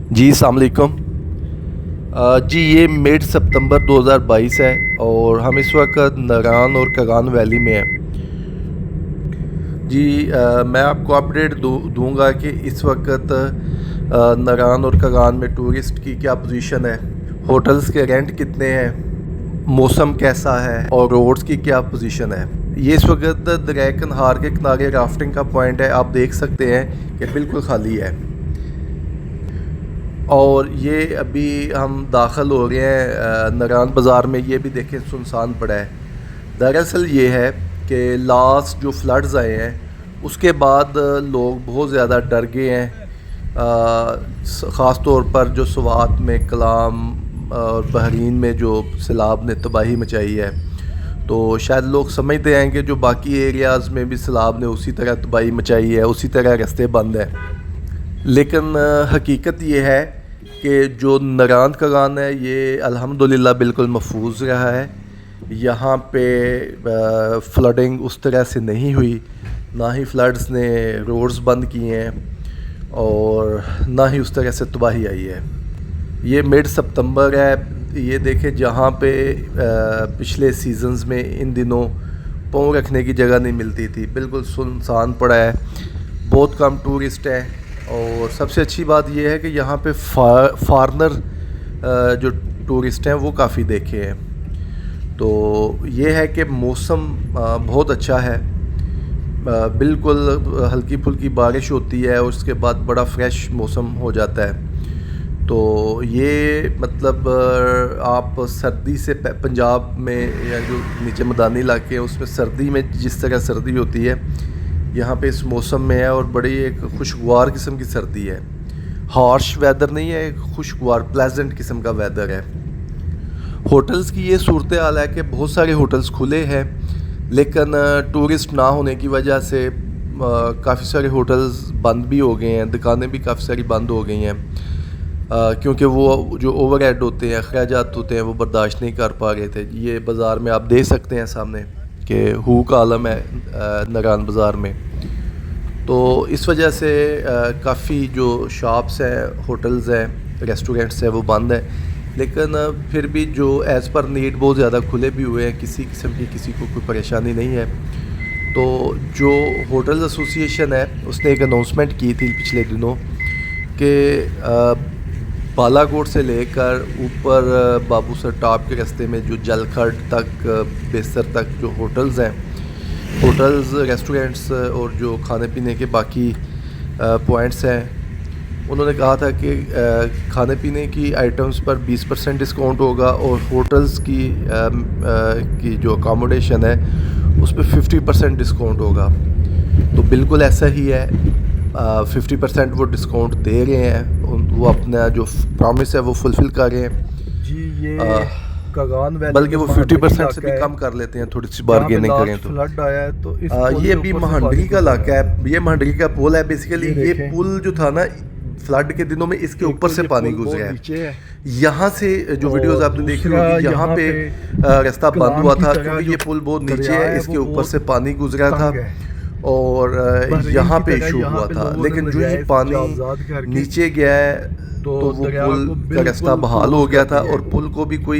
जी अस्सलाम वालेकुम। जी ये मिड सितंबर 2022 है और हम इस वक्त नारान और कगान वैली में हैं। जी मैं आपको अपडेट दूंगा कि इस वक्त नारान और कगान में टूरिस्ट की क्या पोजीशन है, होटल्स के रेंट कितने हैं, मौसम कैसा है और रोड्स की क्या पोजीशन है। ये इस वक्त दरिया कन्हार के किनारे राफ्टिंग का पॉइंट है, आप देख सकते हैं कि बिल्कुल खाली है। और ये अभी हम दाखिल हो गए हैं नारान बाज़ार में। ये भी देखें सुनसान पड़ा है। दरअसल ये है कि लास्ट जो फ्लड्स आए हैं उसके बाद लोग बहुत ज़्यादा डर गए हैं, ख़ास तौर पर जो सवात में, कलाम और बहरीन में जो सैलाब ने तबाही मचाई है। तो शायद लोग समझते हैं कि जो बाकी एरियाज़ में भी सैलाब ने उसी तरह तबाही मचाई है, उसी तरह रास्ते बंद हैं। लेकिन हकीकत ये है कि जो नारान कगान है ये अल्हम्दुलिल्लाह बिल्कुल महफूज रहा है। यहाँ पे फ्लडिंग उस तरह से नहीं हुई, ना ही फ्लड्स ने रोड्स बंद किए हैं और ना ही उस तरह से तबाही आई है। ये मिड सितंबर है। ये देखें जहाँ पे पिछले सीजन्स में इन दिनों पाँव रखने की जगह नहीं मिलती थी, बिल्कुल सुनसान पड़ा है। बहुत कम टूरिस्ट हैं और सबसे अच्छी बात यह है कि यहाँ पे फॉरेनर जो टूरिस्ट हैं वो काफ़ी देखे हैं। तो ये है कि मौसम बहुत अच्छा है, बिल्कुल हल्की फुल्की बारिश होती है और उसके बाद बड़ा फ्रेश मौसम हो जाता है। तो ये मतलब आप सर्दी से पंजाब में या जो नीचे मैदानी इलाके हैं उसमें सर्दी में जिस तरह सर्दी होती है, यहाँ पे इस मौसम में है और बड़ी एक खुशगवार किस्म की सर्दी है। हार्श वेदर नहीं है, एक खुशगवार प्लेजेंट किस्म का वेदर है। होटल्स की ये सूरत हाल है कि बहुत सारे होटल्स खुले हैं, लेकिन टूरिस्ट ना होने की वजह से काफ़ी सारे होटल्स बंद भी हो गए हैं, दुकानें भी काफ़ी सारी बंद हो गई हैं, क्योंकि वो जो ओवरहेड होते हैं, अखराजात होते हैं, वो बर्दाश्त नहीं कर पा रहे थे। ये बाज़ार में आप देख सकते हैं सामने कि हू का आलम है नारान बाज़ार में। तो इस वजह से काफ़ी जो शॉप्स हैं, होटल्स हैं, रेस्टोरेंट्स हैं, वो बंद हैं। लेकिन फिर भी जो एज़ पर नीड बहुत ज़्यादा खुले भी हुए हैं, किसी किस्म की किसी को कोई परेशानी नहीं है। तो जो होटल्स एसोसिएशन है उसने एक अनाउंसमेंट की थी पिछले दिनों कि बालाकोट से लेकर ऊपर बाबूसर टॉप के रास्ते में जो जलखट तक, बेसर तक जो होटल्स हैं, होटल्स, रेस्टोरेंट्स और जो खाने पीने के बाकी पॉइंट्स हैं, उन्होंने कहा था कि खाने पीने की आइटम्स पर 20% डिस्काउंट होगा और होटल्स की जो अकोमोडेशन है उस पर 50% डिस्काउंट होगा। तो बिल्कुल ऐसा ही है, 50% वो डिस्काउंट दे रहे हैं, वो अपना जो प्रॉमिस है वो फुलफ़िल कर रहे हैं। जी ये कगान वैली बल्कि वो 50% से भी कम कर लेते हैं, थोड़ी सी बार्गेनिंग करें तो। फ्लड आया है तो इस ये अभी महांडरी का इलाका है, ये महांडरी का पुल है बेसिकली। ये पुल जो था ना फ्लड के दिनों में, इसके ऊपर से पानी गुजरा है। यहाँ से जो वीडियोस आपने देखी होगी, यहाँ पे रास्ता बंद हुआ था क्योंकि ये पुल बहुत नीचे है, इसके ऊपर से पानी गुजरा था और यहाँ पे इशू हुआ था। लेकिन जो ही पानी नीचे गया है तो वो पुल का रास्ता बहाल हो गया था और पुल को भी कोई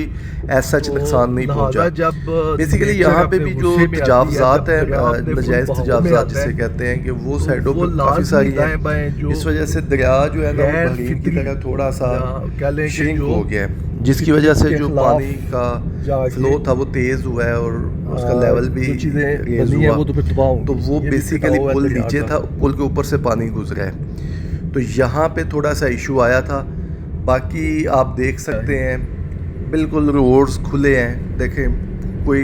ऐसा नुकसान नहीं पहुंचा। बेसिकली यहाँ पे भी जो तजावज़ात है, नजायज़ तजावज़ात जिसे कहते हैं, कि वो साइडों पर काफ़ी सारी हैं। इस वजह से दरिया जो है ना वो बहरीन की तरह थोड़ा सा श्रिंक हो गया है, जिसकी वजह से जो पानी का फ्लो था वो तेज़ हुआ है और उसका लेवल भी रेज हुआ। तो वो बेसिकली पुल नीचे था, पुल के ऊपर से पानी गुजरा है। तो यहाँ पे थोड़ा सा इशू आया था। बाकी आप देख सकते हैं बिल्कुल रोड्स खुले हैं, देखें कोई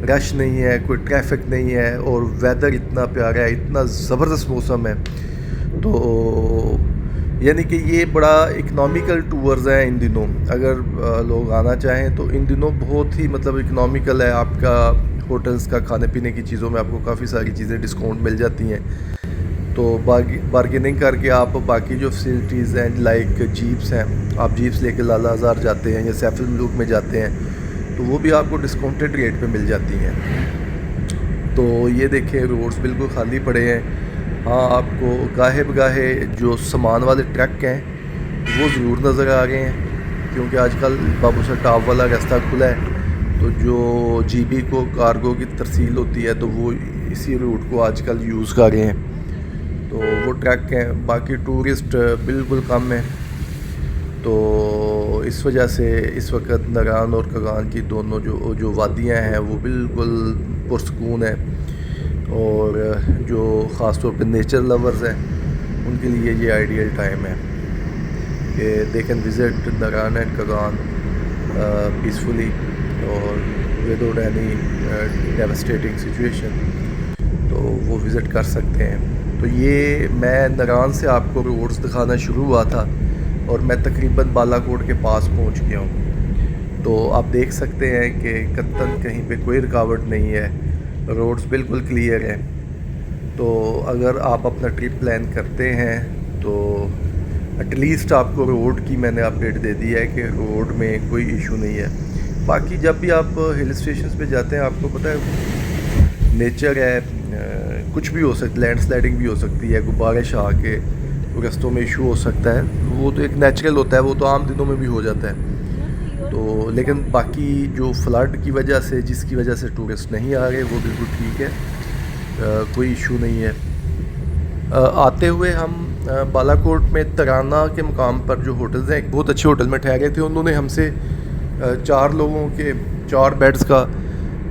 रश नहीं है, कोई ट्रैफिक नहीं है और वेदर इतना प्यारा है, इतना ज़बरदस्त मौसम है। तो यानी कि ये बड़ा इकनॉमिकल टूर्स हैं इन दिनों। अगर लोग आना चाहें तो इन दिनों बहुत ही मतलब इकनॉमिकल है। आपका होटल्स का, खाने पीने की चीज़ों में आपको काफ़ी सारी चीज़ें डिस्काउंट मिल जाती हैं। तो बार्गेनिंग करके आप बाकी जो फैसिलिटीज़ हैं, लाइक जीप्स हैं, आप जीप्स लेके लाला हज़ार जाते हैं या सैफुल मलूक में जाते हैं तो वो भी आपको डिस्काउंटेड रेट पे मिल जाती हैं। तो ये देखें रोड्स बिल्कुल खाली पड़े हैं। हाँ, आपको गाहे बगाहे जो सामान वाले ट्रक हैं वो ज़रूर नज़र आ रहे हैं, क्योंकि आजकल बाबूसर टॉप वाला रास्ता खुला है, तो जो जीबी को कार्गो की तरसील होती है तो वो इसी रूट को आजकल यूज़ कर रहे हैं। तो वो ट्रक हैं, बाकी टूरिस्ट बिल्कुल कम है। तो इस वजह से इस वक्त नरान और कगान की दोनों जो वादियाँ हैं वो बिल्कुल पुरसकून है, और जो ख़ास तौर पे नेचर लवर्स हैं उनके लिए ये आइडियल टाइम है कि they can visit Naran and Kaghan peacefully और विदाउट एनी डेवास्टेटिंग सिचुएशन, तो वो विज़िट कर सकते हैं। तो ये मैं नरान से आपको रोड्स दिखाना शुरू हुआ था और मैं तकरीबन बालाकोट के पास पहुंच गया हूँ। तो आप देख सकते हैं कि कत्तन कहीं पे कोई रुकावट नहीं है, रोड्स बिल्कुल क्लियर हैं। तो अगर आप अपना ट्रिप प्लान करते हैं तो एटलीस्ट आपको रोड की मैंने अपडेट दे दी है कि रोड में कोई इशू नहीं है। बाकी जब भी आप हिल स्टेशन पे जाते हैं आपको पता है नेचर है, कुछ भी हो सकता, लैंडस्लाइडिंग भी हो सकती है, गुब्बारिश आके रास्तों में इशू हो सकता है, वो तो एक नेचुरल होता है, वो तो आम दिनों में भी हो जाता है। तो लेकिन बाकी जो फ्लड की वजह से, जिसकी वजह से टूरिस्ट नहीं आ रहे, वो बिल्कुल ठीक है, कोई इशू नहीं है। आते हुए हम बालाकोट में तराना के मुकाम पर जो होटल्स हैं, एक बहुत अच्छे होटल में ठहरे थे। उन्होंने हमसे 4 लोगों के 4 बेड्स का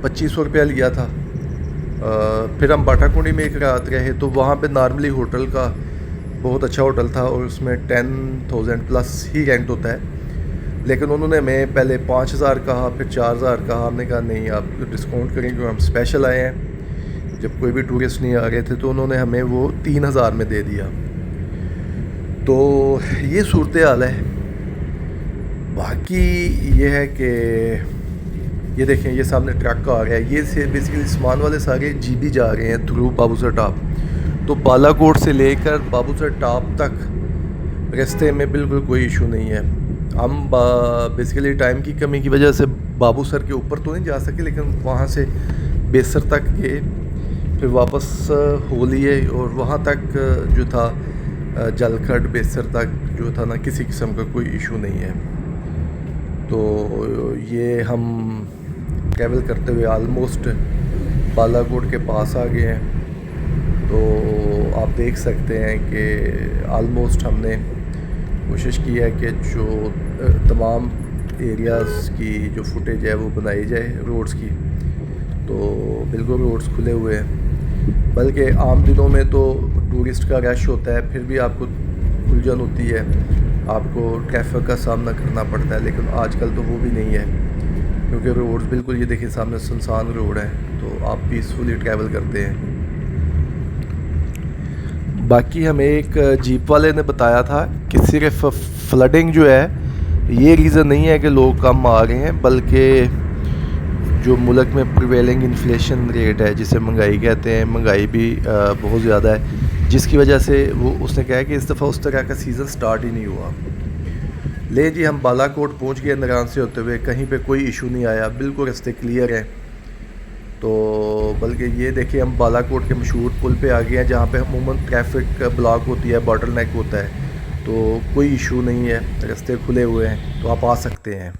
2500 रुपया लिया था। फिर हम बाटाकुंडी में एक रात रहे, तो वहाँ पे नॉर्मली होटल का बहुत अच्छा होटल था और उसमें 10,000 प्लस ही रेंट होता है, लेकिन उन्होंने हमें पहले 5,000 कहा, फिर 4,000 कहा। हमने कहा नहीं, आप डिस्काउंट करेंगे, हम स्पेशल आए हैं, जब कोई भी टूरिस्ट नहीं आ रहे थे, तो उन्होंने हमें वो 3,000 में दे दिया। तो ये सूरत हाल है। बाकी ये है कि ये देखें, ये सामने ट्रक आ रहा है, ये से बेसिकली सामान वाले सारे जीबी जा रहे हैं थ्रू बाबूसर टॉप। तो बालाकोट से लेकर बाबूसर टॉप तक रास्ते में बिल्कुल कोई इशू नहीं है। हम बेसिकली टाइम की कमी की वजह से बाबूसर के ऊपर तो नहीं जा सके, लेकिन वहाँ से बेसर तक गए, फिर वापस हो लिए, और वहाँ तक जो था जलखड़ बेसर तक जो था ना, किसी किस्म का कोई इशू नहीं है। तो ये हम ट्रैवल करते हुए आलमोस्ट बालाकोट के पास आ गए हैं। तो आप देख सकते हैं कि आलमोस्ट हमने कोशिश की है कि जो तमाम एरियाज़ की जो फुटेज है वो बनाई जाए रोड्स की। तो बिल्कुल रोड्स खुले हुए हैं, बल्कि आम दिनों में तो टूरिस्ट का रश होता है, फिर भी आपको उलझन होती है, आपको ट्रैफिक का सामना करना पड़ता है, लेकिन आजकल तो वो भी नहीं है, क्योंकि रोड्स बिल्कुल, ये देखिए सामने सुनसान रोड है, तो आप पीसफुली ट्रैवल करते हैं। बाकी हमें एक जीप वाले ने बताया था कि सिर्फ फ्लडिंग जो है ये रीज़न नहीं है कि लोग कम आ रहे हैं, बल्कि जो मुल्क में प्रिवेलिंग इन्फ्लेशन रेट है, जिसे महंगाई कहते हैं, महंगाई भी बहुत ज़्यादा है, जिसकी वजह से वो उसने कहा कि इस दफ़ा उस तरह का सीज़न स्टार्ट ही नहीं हुआ। ले जी, हम बालाकोट पहुंच गए नरान से होते हुए, कहीं पे कोई इशू नहीं आया, बिल्कुल रास्ते क्लियर हैं। तो बल्कि ये देखिए, हम बालाकोट के मशहूर पुल पे आ गए हैं, जहाँ पे अमूमन ट्रैफिक ब्लॉक होती है, बॉटल नेक होता है, तो कोई इशू नहीं है, रास्ते खुले हुए हैं, तो आप आ सकते हैं।